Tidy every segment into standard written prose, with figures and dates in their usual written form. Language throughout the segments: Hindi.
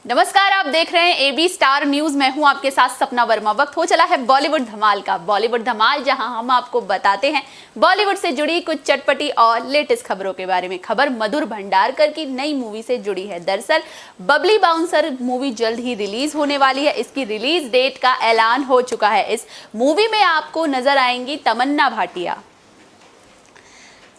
नमस्कार, आप देख रहे हैं एबी स्टार न्यूज। मैं हूं आपके साथ सपना वर्मा। वक्त हो चला है बॉलीवुड धमाल का। बॉलीवुड धमाल, जहां हम आपको बताते हैं बॉलीवुड से जुड़ी कुछ चटपटी और लेटेस्ट खबरों के बारे में। खबर मधुर भंडारकर की नई मूवी से जुड़ी है। दरअसल बबली बाउंसर मूवी जल्द ही रिलीज होने वाली है। इसकी रिलीज डेट का ऐलान हो चुका है। इस मूवी में आपको नजर आएंगी तमन्ना भाटिया।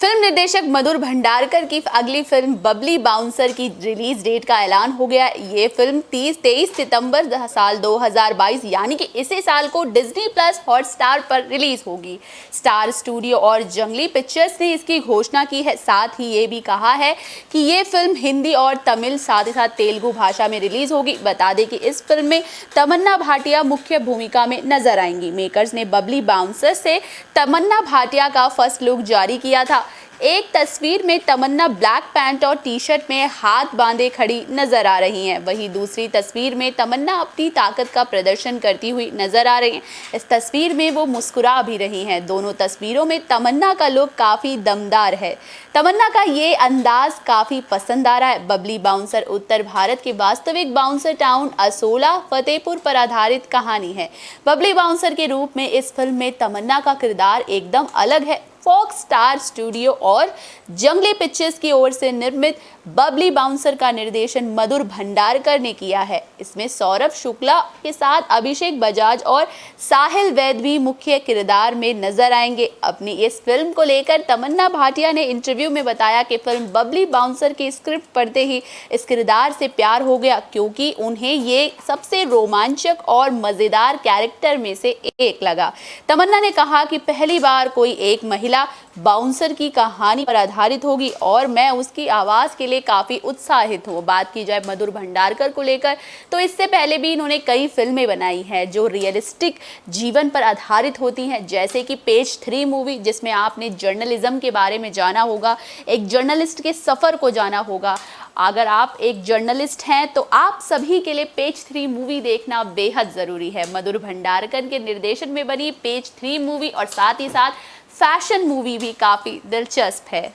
फिल्म निर्देशक मधुर भंडारकर की अगली फिल्म बबली बाउंसर की रिलीज डेट का ऐलान हो गया। ये फिल्म 23 सितंबर साल 2022 यानी कि इसी साल को डिज्नी प्लस हॉटस्टार पर रिलीज होगी। स्टार स्टूडियो और जंगली पिक्चर्स ने इसकी घोषणा की है। साथ ही ये भी कहा है कि ये फिल्म हिंदी और तमिल साथ ही साथ तेलुगु भाषा में रिलीज होगी। बता दें कि इस फिल्म में तमन्ना भाटिया मुख्य भूमिका में नजर आएंगी। मेकर्स ने बबली बाउंसर से तमन्ना भाटिया का फर्स्ट लुक जारी किया था। एक तस्वीर में तमन्ना ब्लैक पैंट और टी शर्ट में हाथ बांधे खड़ी नजर आ रही हैं। वहीं दूसरी तस्वीर में तमन्ना अपनी ताकत का प्रदर्शन करती हुई नजर आ रही हैं। इस तस्वीर में वो मुस्कुरा भी रही हैं। दोनों तस्वीरों में तमन्ना का लुक काफी दमदार है। तमन्ना का ये अंदाज काफी पसंद आ रहा है। बबली बाउंसर उत्तर भारत के वास्तविक बाउंसर टाउन असोला फतेहपुर पर आधारित कहानी है। बबली बाउंसर के रूप में इस फिल्म में तमन्ना का किरदार एकदम अलग है। फॉक्स स्टार स्टूडियो और जंगली पिक्चर्स की ओर से निर्मित बबली बाउंसर का निर्देशन मधुर भंडारकर ने किया है। इसमें सौरभ शुक्ला के साथ अभिषेक बजाज और साहिल वैद भी मुख्य किरदार में नजर आएंगे। अपनी इस फिल्म को लेकर तमन्ना भाटिया ने इंटरव्यू में बताया कि फिल्म बबली बाउंसर की स्क्रिप्ट पढ़ते ही इस किरदार से प्यार हो गया, क्योंकि उन्हें ये सबसे रोमांचक और मजेदार कैरेक्टर में से एक लगा। तमन्ना ने कहा कि पहली बार कोई एक महिला बाउंसर की कहानी पर आधारित होगी और मैं उसकी आवाज के लिए काफी उत्साहित हूँ। बात की जाए मधुर भंडारकर को लेकर, तो इससे पहले भी इन्होंने कई फिल्में बनाई हैं जो रियलिस्टिक जीवन पर आधारित होती हैं, जैसे कि पेज 3 मूवी, जिसमें आपने जर्नलिज्म के बारे में जाना होगा, एक जर्नलिस्ट के सफर को जाना होगा। अगर आप एक जर्नलिस्ट हैं तो आप सभी के लिए पेज 3 मूवी देखना बेहद जरूरी है। मधुर भंडारकर के निर्देशन में बनी पेज 3 मूवी और साथ ही साथ फैशन मूवी भी काफी दिलचस्प है।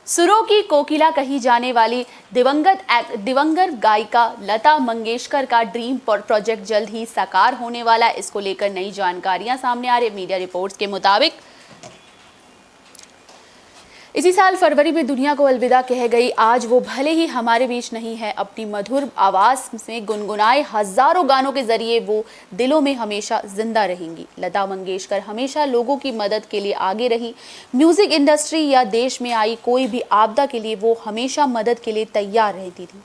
सुरों की कोकिला कही जाने वाली दिवंगत गायिका लता मंगेशकर का ड्रीम प्रोजेक्ट जल्द ही साकार होने वाला है। इसको लेकर नई जानकारियां सामने आ रही। मीडिया रिपोर्ट्स के मुताबिक इसी साल फरवरी में दुनिया को अलविदा कह गई। आज वो भले ही हमारे बीच नहीं है, अपनी मधुर आवाज में गुनगुनाए हजारों गानों के जरिए वो दिलों में हमेशा जिंदा रहेंगी। लता मंगेशकर हमेशा लोगों की मदद के लिए आगे रही। म्यूजिक इंडस्ट्री या देश में आई कोई भी आपदा के लिए वो हमेशा मदद के लिए तैयार रहती थी।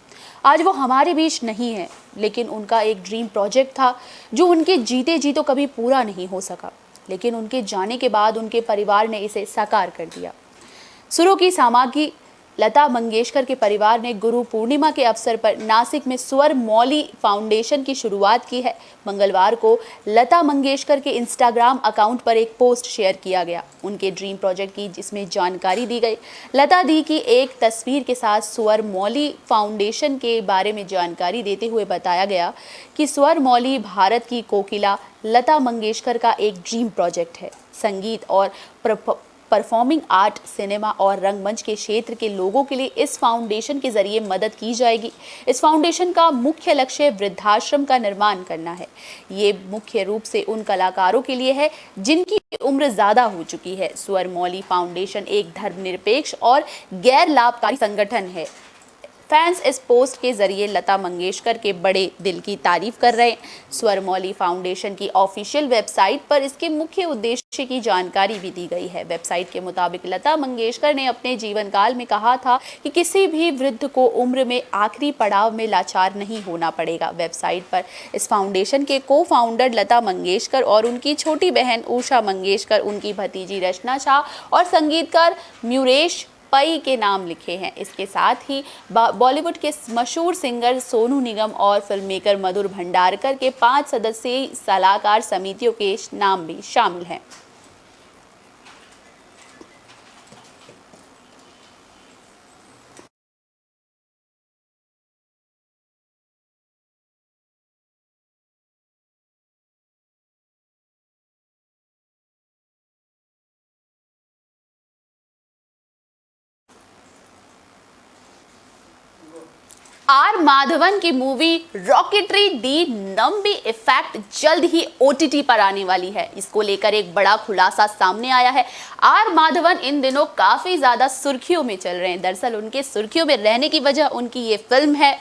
आज वो हमारे बीच नहीं है, लेकिन उनका एक ड्रीम प्रोजेक्ट था जो उनके जीते जी तो कभी पूरा नहीं हो सका, लेकिन उनके जाने के बाद उनके परिवार ने इसे साकार कर दिया। सुरों की सामग्री लता मंगेशकर के परिवार ने गुरु पूर्णिमा के अवसर पर नासिक में स्वर मौली फाउंडेशन की शुरुआत की है। मंगलवार को लता मंगेशकर के इंस्टाग्राम अकाउंट पर एक पोस्ट शेयर किया गया उनके ड्रीम प्रोजेक्ट की, जिसमें जानकारी दी गई। लता दी की एक तस्वीर के साथ स्वर मौली फाउंडेशन के बारे में जानकारी देते हुए बताया गया कि स्वर मौली भारत की कोकिला लता मंगेशकर का एक ड्रीम प्रोजेक्ट है। संगीत और परफॉर्मिंग आर्ट, सिनेमा और रंगमंच के क्षेत्र के लोगों के लिए इस फाउंडेशन के जरिए मदद की जाएगी। इस फाउंडेशन का मुख्य लक्ष्य वृद्धाश्रम का निर्माण करना है। ये मुख्य रूप से उन कलाकारों के लिए है जिनकी उम्र ज्यादा हो चुकी है। स्वर मौली फाउंडेशन एक धर्मनिरपेक्ष और गैर लाभकारी संगठन है। फैंस इस पोस्ट के जरिए लता मंगेशकर के बड़े दिल की तारीफ कर रहे हैं। स्वर मौली फाउंडेशन की ऑफिशियल वेबसाइट पर इसके मुख्य उद्देश्य की जानकारी भी दी गई है। वेबसाइट के मुताबिक लता मंगेशकर ने अपने जीवन काल में कहा था कि किसी भी वृद्ध को उम्र में आखिरी पड़ाव में लाचार नहीं होना पड़ेगा। वेबसाइट पर इस फाउंडेशन के को फाउंडर लता मंगेशकर और उनकी छोटी बहन उषा मंगेशकर, उनकी भतीजी रचना शाह और संगीतकार म्यूरेश पई के नाम लिखे हैं। इसके साथ ही बॉलीवुड के मशहूर सिंगर सोनू निगम और फिल्ममेकर मधुर भंडारकर के 5 सदस्यीय सलाहकार समितियों के नाम भी शामिल हैं। आर माधवन की मूवी रॉकेटरी दी नंबी इफेक्ट जल्द ही ओटीटी पर आने वाली है। इसको लेकर एक बड़ा खुलासा सामने आया है। आर माधवन इन दिनों काफी ज्यादा सुर्खियों में चल रहे हैं। दरअसल उनके सुर्खियों में रहने की वजह उनकी ये फिल्म है।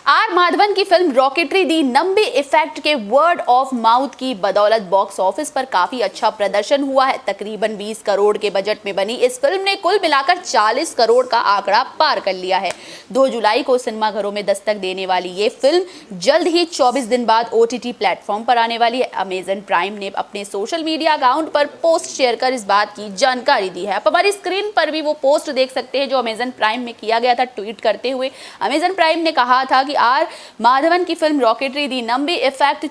आर माधवन की फिल्म रॉकेटरी दी नंबी इफेक्ट के वर्ड ऑफ माउथ की बदौलत बॉक्स ऑफिस पर काफी अच्छा प्रदर्शन हुआ है। तकरीबन 20 करोड़ के बजट में बनी इस फिल्म ने कुल मिलाकर 40 करोड़ का आंकड़ा पार कर लिया है। 2 जुलाई को सिनेमाघरों में दस्तक देने वाली ये फिल्म जल्द ही 24 दिन बाद ओटीटी प्लेटफॉर्म पर आने वाली है। अमेजन प्राइम ने अपने सोशल मीडिया अकाउंट पर पोस्ट शेयर कर इस बात की जानकारी दी है। आप हमारी स्क्रीन पर भी वो पोस्ट देख सकते हैं जो अमेजन प्राइम में किया गया था। ट्वीट करते हुए अमेजन प्राइम ने कहा था कि आर माधवन की फिल्म रॉकेटरी दी नंबी इफेक्ट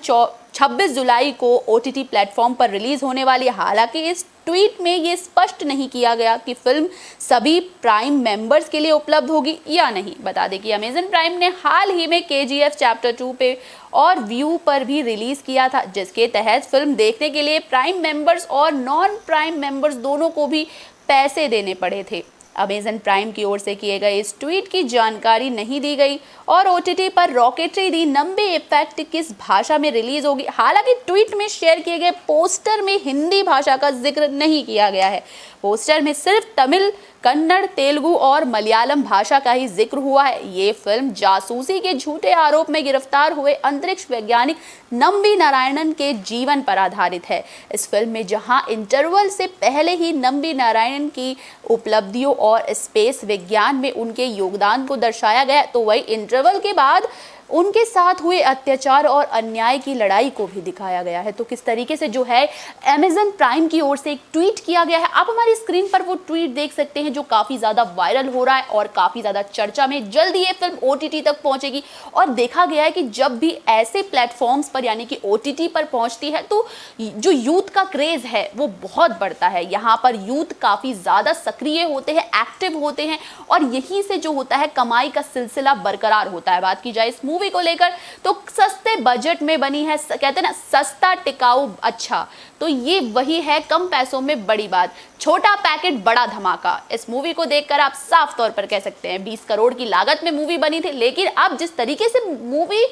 26 जुलाई को ओटीटी प्लेटफॉर्म पर रिलीज होने वाली है। हालांकि इस ट्वीट में ये स्पष्ट नहीं किया गया कि फिल्म सभी प्राइम मेंबर्स के लिए उपलब्ध होगी या नहीं। बता दें कि अमेजन प्राइम ने हाल ही में केजीएफ चैप्टर 2 पे और व्यू पर भी रिलीज किया था, जिसके तहत फिल्म देखने के लिए प्राइम मेंबर्स और नॉन प्राइम मेंबर्स दोनों को भी पैसे देने पड़े थे। अमेजन प्राइम की ओर से किए गए इस ट्वीट की जानकारी नहीं दी गई और ओटीटी पर रॉकेटरी दी नंबी इफेक्ट किस भाषा में रिलीज होगी। हालांकि ट्वीट में शेयर किए गए पोस्टर में हिंदी भाषा का जिक्र नहीं किया गया है। पोस्टर में सिर्फ तमिल, कन्नड़, तेलुगु और मलयालम भाषा का ही जिक्र हुआ है। ये फिल्म जासूसी के झूठे आरोप में गिरफ्तार हुए अंतरिक्ष वैज्ञानिक नंबी नारायणन के जीवन पर आधारित है। इस फिल्म में जहां इंटरवल से पहले ही नंबी नारायणन की उपलब्धियों और स्पेस विज्ञान में उनके योगदान को दर्शाया गया, तो वही इंटरवल के बाद उनके साथ हुए अत्याचार और अन्याय की लड़ाई को भी दिखाया गया है। तो किस तरीके से जो है अमेजन प्राइम की ओर से एक ट्वीट किया गया है, आप हमारी स्क्रीन पर वो ट्वीट देख सकते हैं जो काफी ज्यादा वायरल हो रहा है और काफी ज्यादा चर्चा में। जल्द ही ये फिल्म ओटीटी तक पहुंचेगी और देखा गया है कि जब भी ऐसे प्लेटफॉर्म्स पर यानी कि ओटीटी पर पहुंचती है तो जो यूथ का क्रेज है वो बहुत बढ़ता है। यहाँ पर यूथ काफी ज्यादा सक्रिय होते हैं, एक्टिव होते हैं और यहीं से जो होता है कमाई का सिलसिला बरकरार होता है। बात की जाए इस मूवी को लेकर तो सस्ते बजट में बनी है, कहते हैं ना सस्ता टिकाऊ अच्छा, तो ये वही है कम पैसों में बड़ी बात, छोटा पैकेट बड़ा धमाका। इस मूवी को देखकर आप साफ तौर पर कह सकते हैं 20 करोड़ की लागत में मूवी बनी थी, लेकिन अब जिस तरीके से मूवी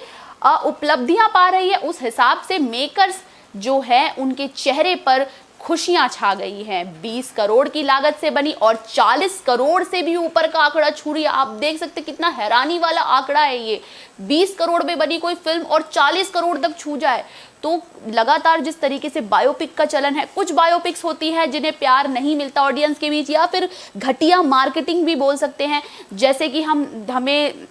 उपलब्धियां पा रही है उस हिसाब से मेकर्स जो है उनके चेहरे पर खुशियां छा गई हैं। 20 करोड़ की लागत से बनी और 40 करोड़ से भी ऊपर का आंकड़ा छू रही है। आप देख सकते कितना हैरानी वाला आंकड़ा है ये। 20 करोड़ में बनी कोई फिल्म और 40 करोड़ तक छू जाए तो लगातार जिस तरीके से बायोपिक का चलन है, कुछ बायोपिक्स होती है जिन्हें प्यार नहीं मिलता ऑडियंस के बीच या फिर घटिया मार्केटिंग भी बोल सकते हैं, जैसे कि हमें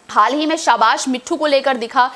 हाल ही में शाबाश मिट्ठू को लेकर दिखा।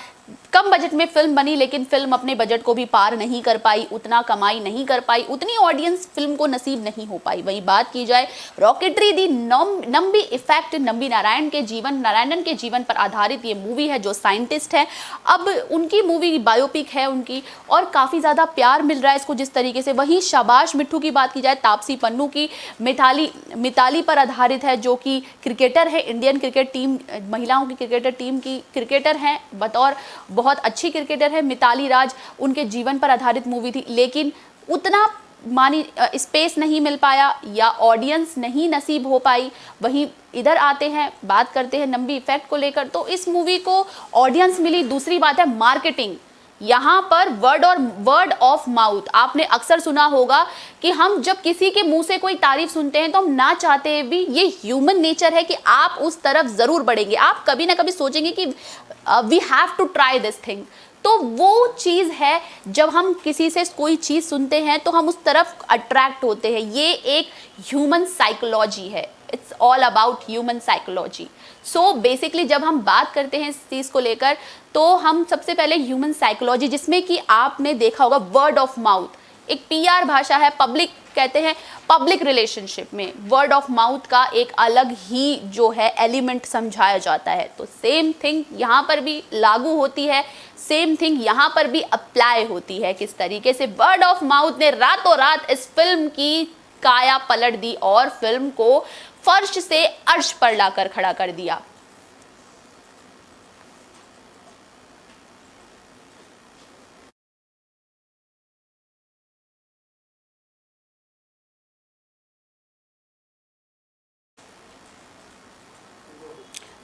कम बजट में फिल्म बनी लेकिन फिल्म अपने बजट को भी पार नहीं कर पाई, उतना कमाई नहीं कर पाई, उतनी ऑडियंस फिल्म को नसीब नहीं हो पाई। वही बात की जाए रॉकेटरी दी नंबी इफेक्ट, नंबी नारायणन के जीवन पर आधारित ये मूवी है जो साइंटिस्ट है। अब उनकी मूवी बायोपिक है उनकी और काफ़ी ज़्यादा प्यार मिल रहा है इसको जिस तरीके से। वहीं शाबाश मिट्ठू की बात की जाए तापसी पन्नू की मिताली पर आधारित है जो कि क्रिकेटर है, इंडियन क्रिकेट टीम महिलाओं की क्रिकेटर टीम की क्रिकेटर हैं, बतौर बहुत अच्छी क्रिकेटर है मिताली राज। उनके जीवन पर आधारित मूवी थी लेकिन उतना मानी स्पेस नहीं मिल पाया या ऑडियंस नहीं नसीब हो पाई। वहीं इधर आते हैं बात करते हैं नंबी इफेक्ट को लेकर, तो इस मूवी को ऑडियंस मिली। दूसरी बात है मार्केटिंग, यहाँ पर वर्ड ऑफ माउथ आपने अक्सर सुना होगा कि हम जब किसी के मुंह से कोई तारीफ सुनते हैं तो हम ना चाहते हुए भी ये ह्यूमन नेचर है कि आप उस तरफ जरूर बढ़ेंगे, आप कभी ना कभी सोचेंगे कि we have to try this thing. तो वो चीज़ है जब हम किसी से कोई चीज़ सुनते हैं तो हम उस तरफ अट्रैक्ट होते हैं। ये एक ह्यूमन साइकोलॉजी है, it's all about human psychology. So basically जब हम बात करते हैं इस चीज़ को लेकर तो हम सबसे पहले ह्यूमन साइकोलॉजी, जिसमें कि आपने देखा होगा वर्ड ऑफ माउथ एक पीआर भाषा है, पब्लिक कहते हैं पब्लिक रिलेशनशिप में वर्ड ऑफ माउथ का एक अलग ही जो है एलिमेंट समझाया जाता है। तो सेम थिंग यहाँ पर भी लागू होती है, सेम थिंग यहाँ पर भी अप्लाई होती है। किस तरीके से वर्ड ऑफ माउथ ने रातों रात इस फिल्म की काया पलट दी और फिल्म को फर्श से अर्श पर लाकर खड़ा कर दिया।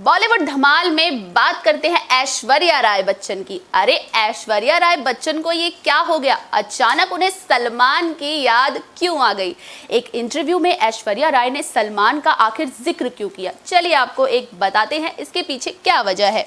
बॉलीवुड धमाल में बात करते हैं ऐश्वर्या राय बच्चन की। अरे ऐश्वर्या राय बच्चन को ये क्या हो गया, अचानक उन्हें सलमान की याद क्यों आ गई? एक इंटरव्यू में ऐश्वर्या राय ने सलमान का आखिर जिक्र क्यों किया, चलिए आपको एक बताते हैं इसके पीछे क्या वजह है।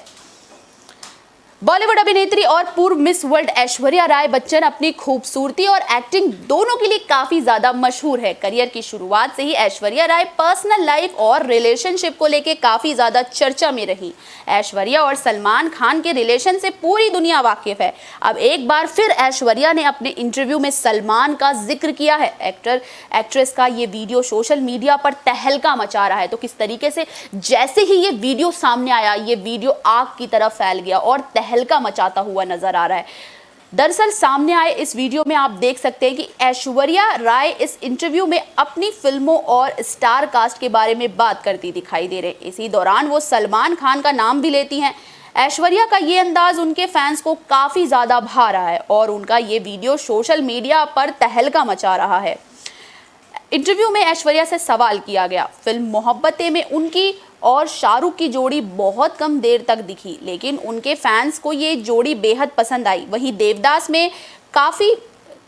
बॉलीवुड अभिनेत्री और पूर्व मिस वर्ल्ड ऐश्वर्या राय बच्चन अपनी खूबसूरती और एक्टिंग दोनों के लिए काफी ज्यादा मशहूर है। करियर की शुरुआत से ही ऐश्वर्या राय पर्सनल लाइफ और रिलेशनशिप को लेकर काफी ज्यादा चर्चा में रही। ऐश्वर्या और सलमान खान के रिलेशन से पूरी दुनिया वाकिफ है। अब एक बार फिर ऐश्वर्या ने अपने इंटरव्यू में सलमान का जिक्र किया है। एक्ट्रेस का ये वीडियो सोशल मीडिया पर तहलका मचा रहा है। तो किस तरीके से जैसे ही ये वीडियो सामने आया, ये वीडियो आग की तरह फैल गया और तहलका मचाता हुआ नजर आ रहा है। दरअसल सामने आए इस वीडियो में आप देख सकते हैं कि ऐश्वर्या राय इस इंटरव्यू में अपनी फिल्मों और स्टार कास्ट के बारे में बात करती दिखाई दे रहे हैं। इसी दौरान वो सलमान खान का नाम भी लेती हैं। ऐश्वर्या का ये अंदाज उनके फैंस को काफी ज्यादा भा रहा है और उनका ये वीडियो सोशल मीडिया पर तहलका मचा रहा है। इंटरव्यू में ऐश्वर्या से सवाल किया गया, फिल्म मोहब्बतें में उनकी और शाहरुख की जोड़ी बहुत कम देर तक दिखी, लेकिन उनके फैंस को ये जोड़ी बेहद पसंद आई। वहीं देवदास में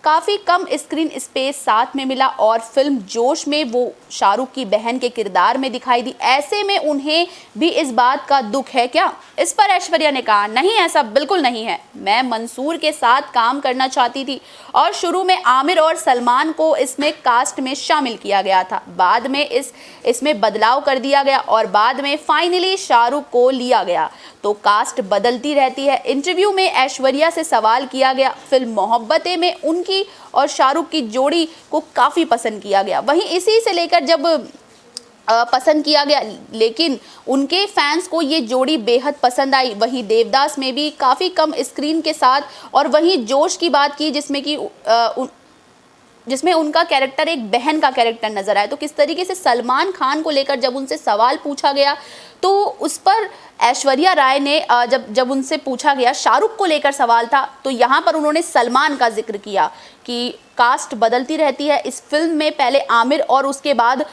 काफ़ी कम स्क्रीन स्पेस साथ में मिला और फिल्म जोश में वो शाहरुख की बहन के किरदार में दिखाई दी। ऐसे में उन्हें भी इस बात का दुख है क्या? इस पर ऐश्वर्या ने कहा, नहीं ऐसा बिल्कुल नहीं है। मैं मंसूर के साथ काम करना चाहती थी और शुरू में आमिर और सलमान को इसमें कास्ट में शामिल किया गया था। बाद में इसमें बदलाव कर दिया गया और बाद में फाइनली शाहरुख को लिया गया। तो कास्ट बदलती रहती है। इंटरव्यू में ऐश्वर्या से सवाल किया गया, फिल्म मोहब्बतें में उनकी और शाहरुख की जोड़ी को काफ़ी पसंद किया गया। वहीं इसी से लेकर जब पसंद किया गया, लेकिन उनके फैंस को ये जोड़ी बेहद पसंद आई। वहीं देवदास में भी काफ़ी कम स्क्रीन के साथ और वहीं जोश की बात की जिसमें उनका कैरेक्टर एक बहन का कैरेक्टर नजर आया। तो किस तरीके से सलमान खान को लेकर जब उनसे सवाल पूछा गया तो उस पर ऐश्वर्या राय ने जब उनसे पूछा गया, शाहरुख को लेकर सवाल था, तो यहाँ पर उन्होंने सलमान का जिक्र किया कि कास्ट बदलती रहती है। इस फिल्म में पहले आमिर और उसके बाद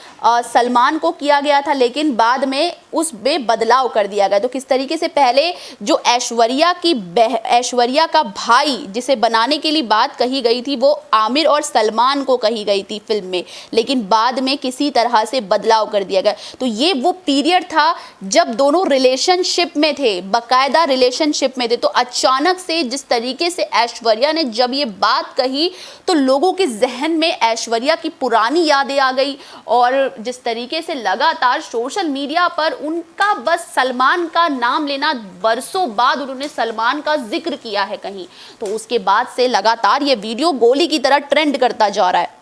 सलमान को किया गया था, लेकिन बाद में उसमें बदलाव कर दिया गया। तो किस तरीके से पहले जो ऐश्वर्या का भाई जिसे बनाने के लिए बात कही गई थी वो आमिर और सलमान को कही गई थी फिल्म में, लेकिन बाद में किसी तरह से बदलाव कर दिया गया। तो ये वो पीरियड था जब दोनों रिलेशनशिप में थे, बाकायदा रिलेशनशिप में थे। तो अचानक से जिस तरीके से ऐश्वर्या ने जब ये बात कही तो लोगों के जहन में ऐश्वर्या की पुरानी यादें आ गई और जिस तरीके से लगातार सोशल मीडिया पर उनका बस सलमान का नाम लेना, बरसों बाद उन्होंने सलमान का जिक्र किया है कहीं, तो उसके बाद से लगातार ये वीडियो गोली की तरह ट्रेंड करता जा रहा है।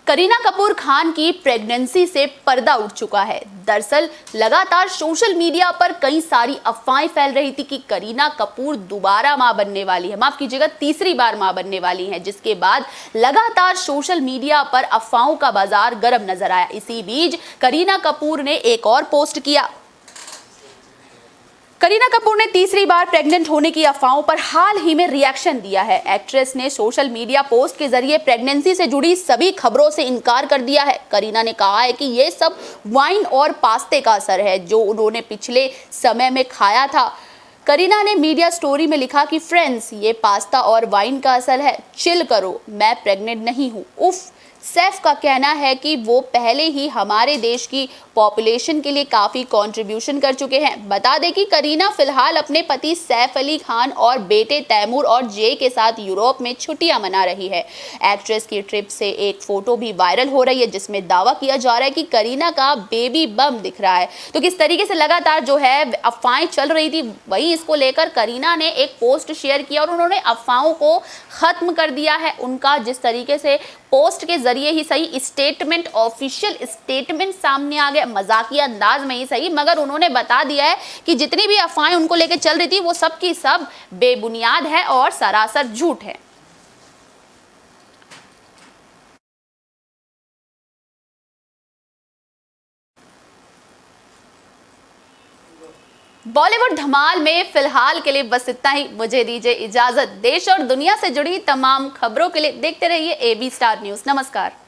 करीना कपूर खान की प्रेगनेंसी से पर्दा उठ चुका है। दरअसल लगातार सोशल मीडिया पर कई सारी अफवाहें फैल रही थी कि करीना कपूर दोबारा मां बनने वाली है, माफ कीजिएगा तीसरी बार मां बनने वाली हैं, जिसके बाद लगातार सोशल मीडिया पर अफवाहों का बाजार गर्म नजर आया। इसी बीच करीना कपूर ने एक और पोस्ट किया। करीना कपूर ने तीसरी बार प्रेग्नेंट होने की अफवाहों पर हाल ही में रिएक्शन दिया है। एक्ट्रेस ने सोशल मीडिया पोस्ट के जरिए प्रेगनेंसी से जुड़ी सभी खबरों से इनकार कर दिया है। करीना ने कहा है कि ये सब वाइन और पास्ते का असर है जो उन्होंने पिछले समय में खाया था। करीना ने मीडिया स्टोरी में लिखा कि फ्रेंड्स, ये पास्ता और वाइन का असर है, चिल करो, मैं प्रेग्नेंट नहीं हूँ। उफ। सैफ का कहना है कि वो पहले ही हमारे देश की पॉपुलेशन के लिए काफ़ी कंट्रीब्यूशन कर चुके हैं। बता दें कि करीना फिलहाल अपने पति सैफ अली खान और बेटे तैमूर और जे के साथ यूरोप में छुट्टियां मना रही है। एक्ट्रेस की ट्रिप से एक फोटो भी वायरल हो रही है जिसमें दावा किया जा रहा है कि करीना का बेबी बम दिख रहा है। तो किस तरीके से लगातार जो है अफवाहें चल रही थी, वही इसको लेकर करीना ने एक पोस्ट शेयर किया और उन्होंने अफवाहों को ख़त्म कर दिया है। उनका जिस तरीके से पोस्ट के जरिए ही सही स्टेटमेंट, ऑफिशियल स्टेटमेंट सामने आ गया, मजाकिया अंदाज में ही सही, मगर उन्होंने बता दिया है कि जितनी भी अफवाहें उनको लेकर चल रही थी वो सब की सब बेबुनियाद है और सरासर झूठ है। बॉलीवुड धमाल में फिलहाल के लिए बस इतना ही। मुझे दीजिए इजाजत। देश और दुनिया से जुड़ी तमाम खबरों के लिए देखते रहिए AB स्टार न्यूज। नमस्कार।